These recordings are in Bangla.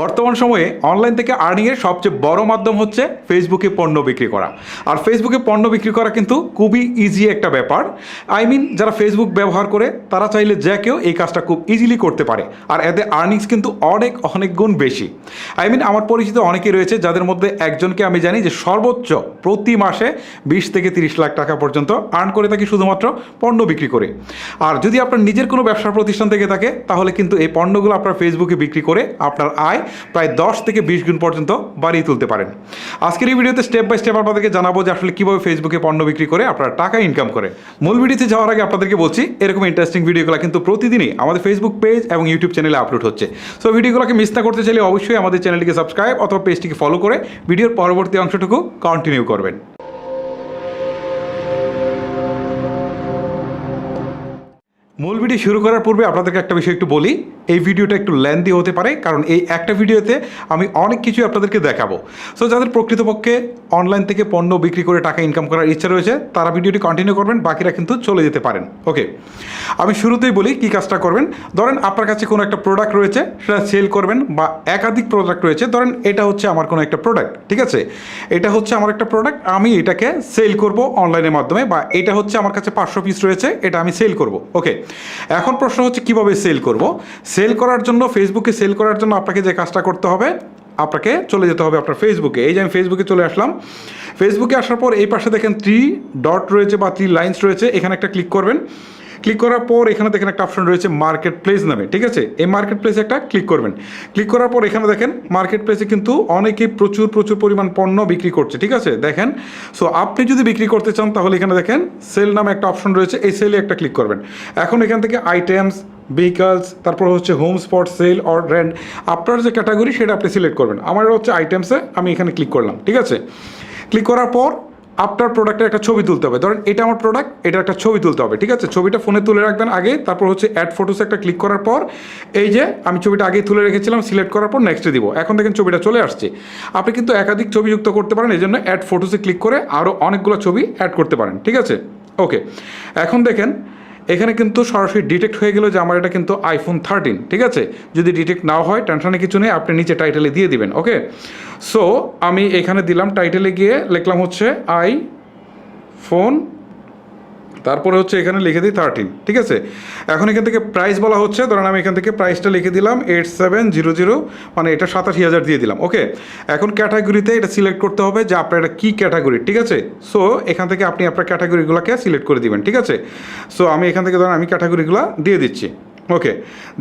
বর্তমান সময়ে অনলাইন থেকে আর্নিংয়ের সবচেয়ে বড় মাধ্যম হচ্ছে ফেসবুকে পণ্য বিক্রি করা। আর ফেসবুকে পণ্য বিক্রি করা কিন্তু খুবই ইজি একটা ব্যাপার। যারা ফেসবুক ব্যবহার করে তারা চাইলে যে কেউ এই কাজটা খুব ইজিলি করতে পারে, আর এতে আর্নিংস কিন্তু অনেক অনেক গুণ বেশি। আমার পরিচিত অনেকেই রয়েছে যাদের মধ্যে একজনকে আমি জানি যে সর্বোচ্চ প্রতি মাসে 20 থেকে 30 লাখ টাকা পর্যন্ত আর্ন করে থাকি শুধুমাত্র পণ্য বিক্রি করে। আর যদি আপনার নিজের কোনো ব্যবসা প্রতিষ্ঠান থেকে থাকে তাহলে কিন্তু এই পণ্যগুলো আপনার ফেসবুকে বিক্রি করে আপনার আয় প্রায় 10 থেকে 20 গুণ পর্যন্ত বাড়িয়ে তুলতে পারেন। আজকের এই ভিডিওতে স্টেপ বাই স্টেপ আপনাদেরকে জানাবো যে আসলে কীভাবে ফেসবুকে পণ্য বিক্রি করে আপনারা টাকা ইনকাম করে। মূল ভিডিওতে যাওয়ার আগে আপনাদেরকে বলছি, এরকম ইন্টারেস্টিং ভিডিওগুলো কিন্তু প্রতিদিনই আমাদের ফেসবুক পেজ এবং ইউটিউব চ্যানেলে আপলোড হচ্ছে। সো ভিডিওগুলোকে মিস না করতে চাইলে অবশ্যই আমাদের চ্যানেলটিকে সাবস্ক্রাইব অথবা পেজটিকে ফলো করে ভিডিওর পরবর্তী অংশটুকু কন্টিনিউ করবেন। মূল ভিডিও শুরু করার পূর্বে আপনাদেরকে একটা বিষয় একটু বলি, এই ভিডিওটা একটু লেন্দি হতে পারে কারণ এই একটা ভিডিওতে আমি অনেক কিছু আপনাদেরকে দেখাবো। সো যাদের প্রকৃতপক্ষে অনলাইন থেকে পণ্য বিক্রি করে টাকা ইনকাম করার ইচ্ছা রয়েছে তারা ভিডিওটি কন্টিনিউ করবেন, বাকিরা কিন্তু চলে যেতে পারেন। ওকে, আমি শুরুতেই বলি কী কাজটা করবেন। ধরেন আপনার কাছে কোনো একটা প্রোডাক্ট রয়েছে, সেটা সেল করবেন, বা একাধিক প্রোডাক্ট রয়েছে। ধরেন এটা হচ্ছে আমার কোনো একটা প্রোডাক্ট, ঠিক আছে, এটা হচ্ছে আমার একটা প্রোডাক্ট, আমি এটাকে সেল করব অনলাইনের মাধ্যমে, বা এটা হচ্ছে আমার কাছে 500 পিস রয়েছে, এটা আমি সেল করব। ওকে, এখন প্রশ্ন হচ্ছে কিভাবে সেল করব। সেল করার জন্য, ফেসবুকে সেল করার জন্য আপনাকে যে কাজটা করতে হবে, আপনাকে চলে যেতে হবে আপনার ফেসবুকে। এই যে আমি ফেসবুকে চলে আসলাম। ফেসবুকে আসার পর এই পাশে দেখেন 3 ডট রয়েছে বা 3 লাইন্স রয়েছে, এখানে একটা ক্লিক করবেন। ক্লিক করার পর এখানে দেখেন একটা অপশন রয়েছে মার্কেট প্লেস নামে, ঠিক আছে, এই মার্কেট প্লেসে একটা ক্লিক করবেন। ক্লিক করার পর এখানে দেখেন মার্কেট প্লেসে কিন্তু অনেকেই প্রচুর পরিমাণ পণ্য বিক্রি করছে, ঠিক আছে, দেখেন। সো আপনি যদি বিক্রি করতে চান তাহলে এখানে দেখেন সেল নামে একটা অপশন রয়েছে, এই সেলে একটা ক্লিক করবেন। এখন এখান থেকে আইটেমস, ভেহিকলস, তারপর হচ্ছে home spot sale or rent, আপনার যে ক্যাটাগরি সেটা আপনি সিলেক্ট করবেন। আমার হচ্ছে আইটেমসে, আমি এখানে ক্লিক করলাম, ঠিক আছে। ক্লিক করার পর আপনার প্রোডাক্টের একটা ছবি তুলতে হবে। ধরেন এটা আমার প্রোডাক্ট, এটা একটা ছবি তুলতে হবে, ঠিক আছে। ছবিটা ফোনে তুলে রাখবেন আগে, তারপর হচ্ছে অ্যাড ফটোসে একটা ক্লিক করার পর এই যে আমি ছবিটা আগেই তুলে রেখেছিলাম, সিলেক্ট করার পর নেক্সটে দিব। এখন দেখেন ছবিটা চলে আসছে। আপনি কিন্তু একাধিক ছবি যুক্ত করতে পারেন, এই জন্য অ্যাড ফটোসে ক্লিক করে আরও অনেকগুলো ছবি অ্যাড করতে পারেন, ঠিক আছে। ওকে, এখন দেখেন এখানে কিন্তু সরাসরি ডিটেক্ট হয়ে গেল যে আমার এটা কিন্তু iPhone 13, ঠিক আছে। যদি ডিটেক্ট নাও হয় টেনশনে কিছু নেই, আপনি নিচে টাইটেলে দিয়ে দিবেন। ওকে, সো আমি এখানে দিলাম, টাইটেলে গিয়ে লিখলাম হচ্ছে iPhone, তারপরে হচ্ছে এখানে লিখে দিই 13, ঠিক আছে। এখন এখান থেকে প্রাইস বলা হচ্ছে, ধরেন আমি এখান থেকে প্রাইসটা লিখে দিলাম 8700, মানে এটা 87,000 দিয়ে দিলাম। ওকে, এখন ক্যাটাগরিতে এটা সিলেক্ট করতে হবে যে আপনার এটা কী ক্যাটাগরি, ঠিক আছে। সো এখান থেকে আপনি আপনার ক্যাটাগরিগুলোকে সিলেক্ট করে দিবেন, ঠিক আছে। সো আমি এখান থেকে ধরেন আমি ক্যাটাগরিগুলো দিয়ে দিচ্ছি। ওকে,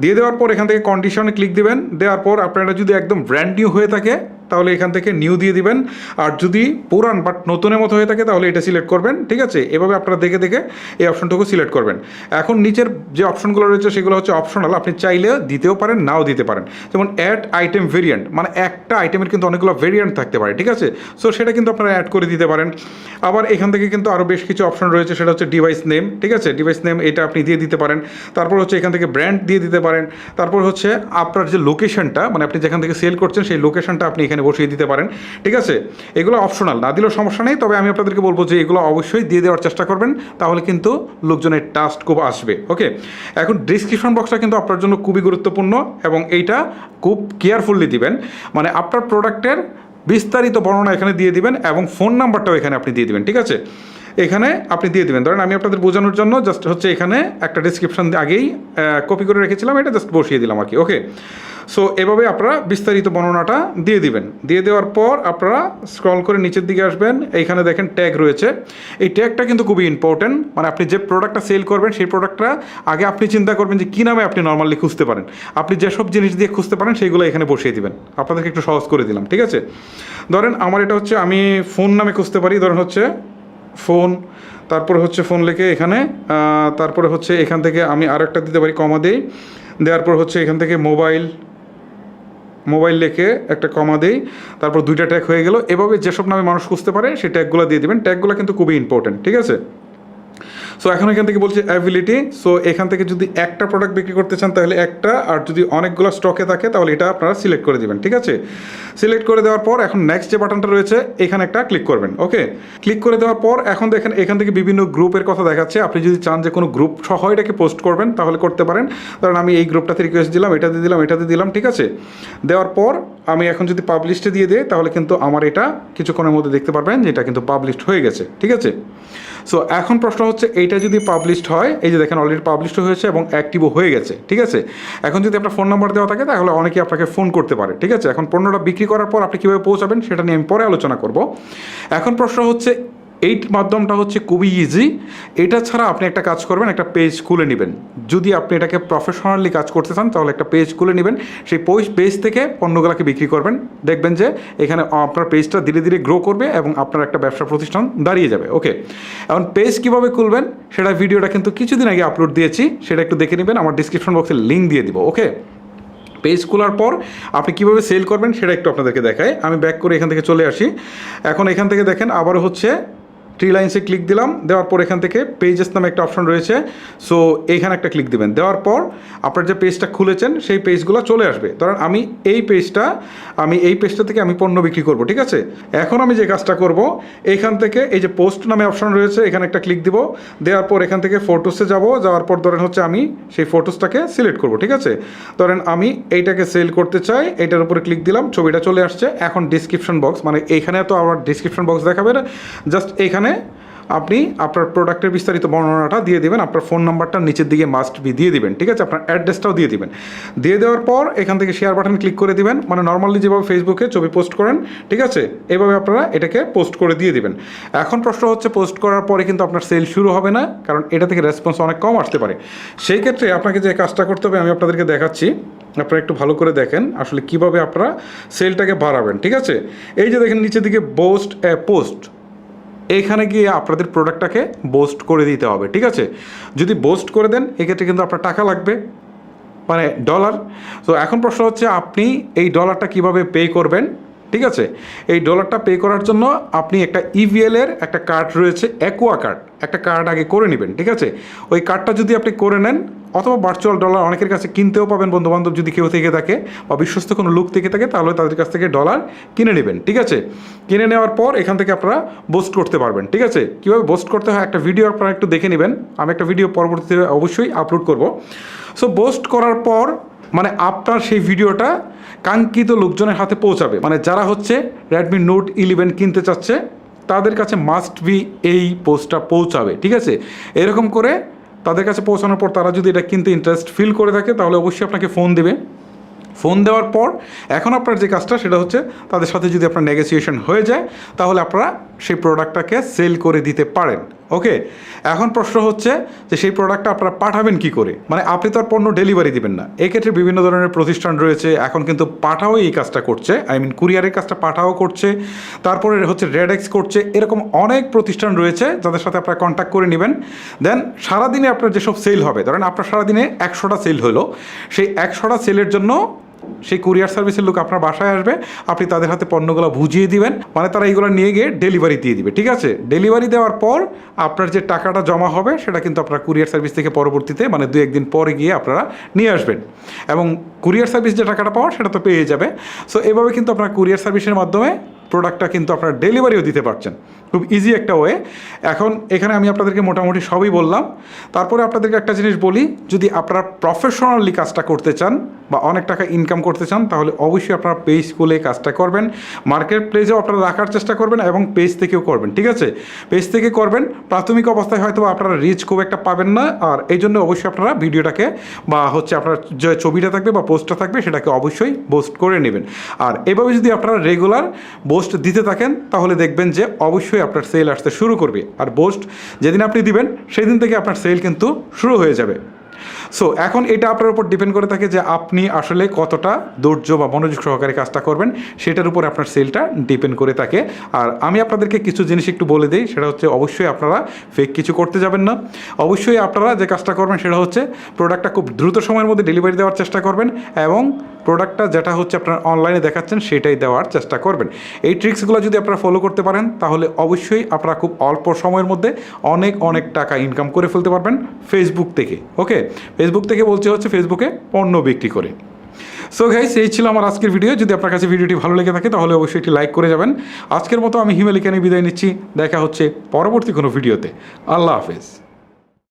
দিয়ে দেওয়ার পর এখান থেকে কন্ডিশনে ক্লিক দিবেন। দেওয়ার পর আপনারা যদি একদম ব্র্যান্ড নিউ হয়ে থাকে তাহলে এখান থেকে নিউ দিয়ে দিবেন, আর যদি পুরান বাট নতুনের মতো হয়ে থাকে তাহলে এটা সিলেক্ট করবেন, ঠিক আছে। এভাবে আপনারা দেখে দেখে এই অপশনটুকু সিলেক্ট করবেন। এখন নিচের যে অপশনগুলো রয়েছে সেগুলো হচ্ছে অপশনাল, আপনি চাইলে দিতেও পারেন, নাও দিতে পারেন। যেমন অ্যাড আইটেম ভেরিয়েন্ট, মানে একটা আইটেমের কিন্তু অনেকগুলো ভেরিয়েন্ট থাকতে পারে, ঠিক আছে। সো সেটা কিন্তু আপনারা অ্যাড করে দিতে পারেন। আবার এখান থেকে কিন্তু আরও বেশ কিছু অপশন রয়েছে, সেটা হচ্ছে ডিভাইস নেম, ঠিক আছে, ডিভাইস নেম এটা আপনি দিয়ে দিতে পারেন। তারপর হচ্ছে এখান থেকে ব্র্যান্ড দিয়ে দিতে পারেন। তারপর হচ্ছে আপনার যে লোকেশনটা, মানে আপনি যেখান থেকে সেল করছেন সেই লোকেশনটা আপনি এখানে বসিয়ে দিতে পারেন, ঠিক আছে। এগুলো অপশনাল, না দিলেও সমস্যা নেই, তবে আমি আপনাদেরকে বলবো যে এগুলো অবশ্যই দিয়ে দেওয়ার চেষ্টা করবেন, তাহলে কিন্তু লোকজনের ট্রাস্ট খুব আসবে। ওকে, এখন ডিসক্রিপশন বক্সটা কিন্তু আপনার জন্য খুবই গুরুত্বপূর্ণ এবং এইটা খুব কেয়ারফুলি দিবেন, মানে আপনার প্রোডাক্টের বিস্তারিত বর্ণনা এখানে দিয়ে দিবেন এবং ফোন নাম্বারটাও এখানে আপনি দিয়ে দিবেন, ঠিক আছে। এখানে আপনি দিয়ে দেবেন। ধরেন আমি আপনাদের বোঝানোর জন্য জাস্ট হচ্ছে এখানে একটা ডিসক্রিপশন আগেই কপি করে রেখেছিলাম, এটা জাস্ট বসিয়ে দিলাম আর কি। ওকে, সো এভাবে আপনারা বিস্তারিত বর্ণনাটা দিয়ে দিবেন। দিয়ে দেওয়ার পর আপনারা স্ক্রল করে নিচের দিকে আসবেন, এইখানে দেখেন ট্যাগ রয়েছে। এই ট্যাগটা কিন্তু খুবই ইম্পর্টেন্ট, মানে আপনি যে প্রোডাক্টটা সেল করবেন সেই প্রোডাক্টটা আগে আপনি চিন্তা করবেন যে কী নামে আপনি নর্মালি খুঁজতে পারেন। আপনি যেসব জিনিস দিয়ে খুঁজতে পারেন সেইগুলো এখানে বসিয়ে দিবেন। আপনাদেরকে একটু সহজ করে দিলাম, ঠিক আছে। ধরেন আমার এটা হচ্ছে আমি ফোন নামে খুঁজতে পারি, ধরেন হচ্ছে ফোন, তারপরে হচ্ছে ফোন লিখে এখানে, তারপরে হচ্ছে এখান থেকে আমি আরেকটা দিতে পারি, কমা দেই। দেওয়ার পর হচ্ছে এখান থেকে মোবাইল লিখে একটা কমা দেই, তারপর 2টা ট্যাগ হয়ে গেল। এভাবে যেসব নামে মানুষ খুঁজতে পারে সেই ট্যাগগুলো দিয়ে দেবেন। ট্যাগগুলো কিন্তু খুবই ইম্পর্টেন্ট, ঠিক আছে। সো এখন এখান থেকে বলছে অ্যাবিলিটি। সো এখান থেকে যদি একটা প্রোডাক্ট বিক্রি করতে চান তাহলে একটা, আর যদি অনেকগুলো স্টকে থাকে তাহলে এটা আপনারা সিলেক্ট করে দেবেন, ঠিক আছে। সিলেক্ট করে দেওয়ার পর এখন নেক্সট যে বাটনটা রয়েছে এখানে একটা ক্লিক করবেন। ওকে, ক্লিক করে দেওয়ার পর এখন দেখেন এখান থেকে বিভিন্ন গ্রুপের কথা দেখাচ্ছে। আপনি যদি চান যে কোনো গ্রুপ সহ এটাকে পোস্ট করবেন তাহলে করতে পারেন। কারণ আমি এই গ্রুপটাতে রিকোয়েস্ট দিলাম, এটাতে দিলাম, এটাতে দিলাম, ঠিক আছে। দেওয়ার পর আমি এখন যদি পাবলিশে দিয়ে দিই তাহলে কিন্তু আমার এটা কিছুক্ষণের মধ্যে দেখতে পারবেন যে এটা কিন্তু পাবলিশড হয়ে গেছে, ঠিক আছে। সো এখন প্রশ্ন হচ্ছে এইটা যদি পাবলিশড হয়, এই যে দেখেন অলরেডি পাবলিশড হয়েছে এবং অ্যাক্টিভও হয়ে গেছে, ঠিক আছে। এখন যদি আপনার ফোন নাম্বার দেওয়া থাকে তাহলে অনেকেই আপনাকে ফোন করতে পারে, ঠিক আছে। এখন পণ্যটা বিক্রি করার পর আপনি কীভাবে পৌঁছাবেন সেটা নিয়ে আমি পরে আলোচনা করব। এখন প্রশ্ন হচ্ছে এই মাধ্যমটা হচ্ছে খুবই ইজি। এটা ছাড়া আপনি একটা কাজ করবেন, একটা পেজ খুলে নেবেন। যদি আপনি এটাকে প্রফেশনালি কাজ করতে চান তাহলে একটা পেজ খুলে নেবেন। সেই পেজ থেকে পণ্যগুলোকে বিক্রি করবেন। দেখবেন যে এখানে আপনার পেজটা ধীরে ধীরে গ্রো করবে এবং আপনার একটা ব্যবসা প্রতিষ্ঠান দাঁড়িয়ে যাবে। ওকে, এখন পেজ কীভাবে খুলবেন সেটা ভিডিওটা কিন্তু কিছুদিন আগে আপলোড দিয়েছি, সেটা একটু দেখে নেবেন। আমার ডিসক্রিপশন বক্সে লিঙ্ক দিয়ে দিব। ওকে, পেজ খোলার পর আপনি কীভাবে সেল করবেন সেটা একটু আপনাদেরকে দেখাই। আমি ব্যাক করে এখান থেকে চলে আসি। এখন এখান থেকে দেখেন আবারও হচ্ছে থ্রি লাইন্সে ক্লিক দিলাম। দেওয়ার পর এখান থেকে পেজেস নামে একটা অপশন রয়েছে। সো এইখানে একটা ক্লিক দেবেন। দেওয়ার পর আপনার যে পেজটা খুলেছেন সেই পেজগুলো চলে আসবে। ধরেন আমি এই পেজটা থেকে আমি পণ্য বিক্রি করব, ঠিক আছে। এখন আমি যে কাজটা করব, এইখান থেকে এই যে পোস্ট নামে অপশন রয়েছে এখানে একটা ক্লিক দিব। দেওয়ার পর এখান থেকে ফটোসে যাব। যাওয়ার পর ধরেন হচ্ছে আমি সেই ফটোসটাকে সিলেক্ট করব, ঠিক আছে। ধরেন আমি এইটাকে সেল করতে চাই, এইটার উপরে ক্লিক দিলাম, ছবিটা চলে আসছে। এখন ডিসক্রিপশন বক্স, মানে এইখানে তো আবার ডিসক্রিপশন বক্স দেখাবে না, জাস্ট এইখানে আপনি আপনার প্রোডাক্টের বিস্তারিত বর্ণনাটা দিয়ে দেবেন। আপনার ফোন নাম্বারটা নিচের দিকে মাস্ট বি দিয়ে দিবেন, ঠিক আছে। আপনার অ্যাড্রেসটাও দিয়ে দিবেন। দিয়ে দেওয়ার পর এখান থেকে শেয়ার বাটন ক্লিক করে দিবেন। মানে নর্মালি যেভাবে ফেসবুকে ছবি পোস্ট করেন, ঠিক আছে, এইভাবে আপনারা এটাকে পোস্ট করে দিয়ে দিবেন। এখন প্রশ্ন হচ্ছে পোস্ট করার পরে কিন্তু আপনার সেল শুরু হবে না, কারণ এটা থেকে রেসপন্স অনেক কম আসতে পারে। সেই ক্ষেত্রে আপনাকে যে কাজটা করতে হবে আমি আপনাদেরকে দেখাচ্ছি। আপনারা একটু ভালো করে দেখেন আসলে কীভাবে আপনারা সেলটাকে বাড়াবেন, ঠিক আছে। এই যে দেখেন নিচের দিকে বোস্ট এ পোস্ট, এইখানে গিয়ে আপনাদের প্রোডাক্টটাকে বোস্ট করে দিতে হবে, ঠিক আছে। যদি বোস্ট করে দেন এক্ষেত্রে কিন্তু আপনার টাকা লাগবে, মানে ডলার। তো এখন প্রশ্ন হচ্ছে আপনি এই ডলারটা কিভাবে পে করবেন, ঠিক আছে। এই ডলারটা পে করার জন্য আপনি একটা ইভিএলের একটা কার্ড রয়েছে, অ্যাকোয়া কার্ড, একটা কার্ড আগে করে নেবেন, ঠিক আছে। ওই কার্ডটা যদি আপনি করে নেন, অথবা ভার্চুয়াল ডলার অনেকের কাছে কিনতেও পাবেন, বন্ধুবান্ধব যদি কেউ থেকে থাকে বা বিশ্বস্ত কোনো লোক থেকে থাকে তাহলে তাদের কাছ থেকে ডলার কিনে নেবেন, ঠিক আছে। কিনে নেওয়ার পর এখান থেকে আপনারা বোস্ট করতে পারবেন, ঠিক আছে। কীভাবে বোস্ট করতে হয় একটা ভিডিও আপনারা একটু দেখে নেবেন। আমি একটা ভিডিও পরবর্তীতে অবশ্যই আপলোড করব। সো বোস্ট করার পর মানে আপনার সেই ভিডিওটা কাঙ্ক্ষিত লোকজনের হাতে পৌঁছাবে। মানে যারা হচ্ছে রেডমি নোট 11 কিনতে চাচ্ছে তাদের কাছে মাস্ট বি এই পোস্টটা পৌঁছাবে, ঠিক আছে। এরকম করে তাদের কাছে পৌঁছানোর পর তারা যদি এটা কিনতে ইন্টারেস্ট ফিল করে থাকে তাহলে অবশ্যই আপনাকে ফোন দেবে। ফোন দেওয়ার পর এখন আপনার যে কাজটা সেটা হচ্ছে তাদের সাথে যদি আপনার নেগোসিয়েশন হয়ে যায় তাহলে আপনারা সেই প্রোডাক্টটাকে সেল করে দিতে পারেন। ওকে, এখন প্রশ্ন হচ্ছে যে সেই প্রোডাক্টটা আপনারা পাঠাবেন কি করে। মানে আপনি তো আর পণ্য ডেলিভারি দিবেন না, এক্ষেত্রে বিভিন্ন ধরনের প্রতিষ্ঠান রয়েছে। এখন কিন্তু পাঠাও এই কাজটা করছে, কুরিয়ারের কাজটা পাঠাও করছে, তারপরে হচ্ছে রেডেক্স করছে। এরকম অনেক প্রতিষ্ঠান রয়েছে যাদের সাথে আপনারা কন্ট্যাক্ট করে নেবেন। দেন সারাদিনে আপনার যেসব সেল হবে, ধরেন আপনার সারাদিনে 100টা সেল হলো, সেই 100টা সেলের জন্য সেই কুরিয়ার সার্ভিসের লোক আপনার বাসায় আসবে, আপনি তাদের হাতে পণ্যগুলো বুঝিয়ে দিবেন, মানে তারা এইগুলো নিয়ে গিয়ে ডেলিভারি দিয়ে দিবে, ঠিক আছে। ডেলিভারি দেওয়ার পর আপনার যে টাকাটা জমা হবে সেটা কিন্তু আপনার কুরিয়ার সার্ভিস থেকে পরবর্তীতে মানে 2-1 দিন পরে গিয়ে আপনারা নিয়ে আসবেন, এবং কুরিয়ার সার্ভিস যে টাকাটা পাওয়ার সেটা তো পেয়ে যাবে। সো এভাবে কিন্তু আপনার কুরিয়ার সার্ভিসের মাধ্যমে প্রোডাক্টটা কিন্তু আপনারা ডেলিভারিও দিতে পারছেন। খুব ইজি একটা ওয়ে। এখন এখানে আমি আপনাদেরকে মোটামুটি সবই বললাম। তারপরে আপনাদেরকে একটা জিনিস বলি, যদি আপনারা প্রফেশনালি কাজটা করতে চান বা অনেক টাকা ইনকাম করতে চান তাহলে অবশ্যই আপনারা পেজ খুলে কাজটা করবেন। মার্কেট প্লেসেও আপনারা রাখার চেষ্টা করবেন এবং পেজ থেকেও করবেন, ঠিক আছে। পেজ থেকে করবেন, প্রাথমিক অবস্থায় হয়তো আপনারা রিচ খুব একটা পাবেন না, আর এই জন্য অবশ্যই আপনারা ভিডিওটাকে বা হচ্ছে আপনার যে ছবিটা থাকবে বা পোস্টটা থাকবে সেটাকে অবশ্যই পোস্ট করে নেবেন। আর এভাবে যদি আপনারা রেগুলার পোস্ট দিতে থাকেন তাহলে দেখবেন যে অবশ্যই আপনার সেল আসতে শুরু করবে। আর পোস্ট যেদিন আপনি দিবেন সেই দিন থেকে আপনার সেল কিন্তু শুরু হয়ে যাবে। সো এখন এটা আপনার উপর ডিপেন্ড করে থাকে যে আপনি আসলে কতটা ধৈর্য বা মনোযোগ সহকারে কাজটা করবেন, সেটার উপর আপনার সেলটা ডিপেন্ড করে থাকে। আর আমি আপনাদেরকে কিছু জিনিস একটু বলে দিই, সেটা হচ্ছে অবশ্যই আপনারা ফেক কিছু করতে যাবেন না। অবশ্যই আপনারা যে কাজটা করবেন সেটা হচ্ছে প্রোডাক্টটা খুব দ্রুত সময়ের মধ্যে ডেলিভারি দেওয়ার চেষ্টা করবেন এবং প্রোডাক্টটা যেটা হচ্ছে আপনার অনলাইনে দেখাচ্ছেন সেটাই দেওয়ার চেষ্টা করবেন। এই ট্রিক্সগুলো যদি আপনারা ফলো করতে পারেন তাহলে অবশ্যই আপনারা খুব অল্প সময়ের মধ্যে অনেক অনেক টাকা ইনকাম করে ফেলতে পারবেন ফেসবুক থেকে। ওকে, ফেসবুক থেকে বলছে হচ্ছে ফেসবুকে পণ্য বিক্রি করে। সো গাইস, এই ছিল আমার আজকের ভিডিও। যদি আপনার কাছে ভিডিওটি ভালো লেগে থাকে তাহলে অবশ্যই একটি লাইক করে যাবেন। আজকের মতো আমি হিমেল এখানে বিদায় নিচ্ছি। দেখা হচ্ছে পরবর্তী কোনো ভিডিওতে। আল্লাহ হাফেজ।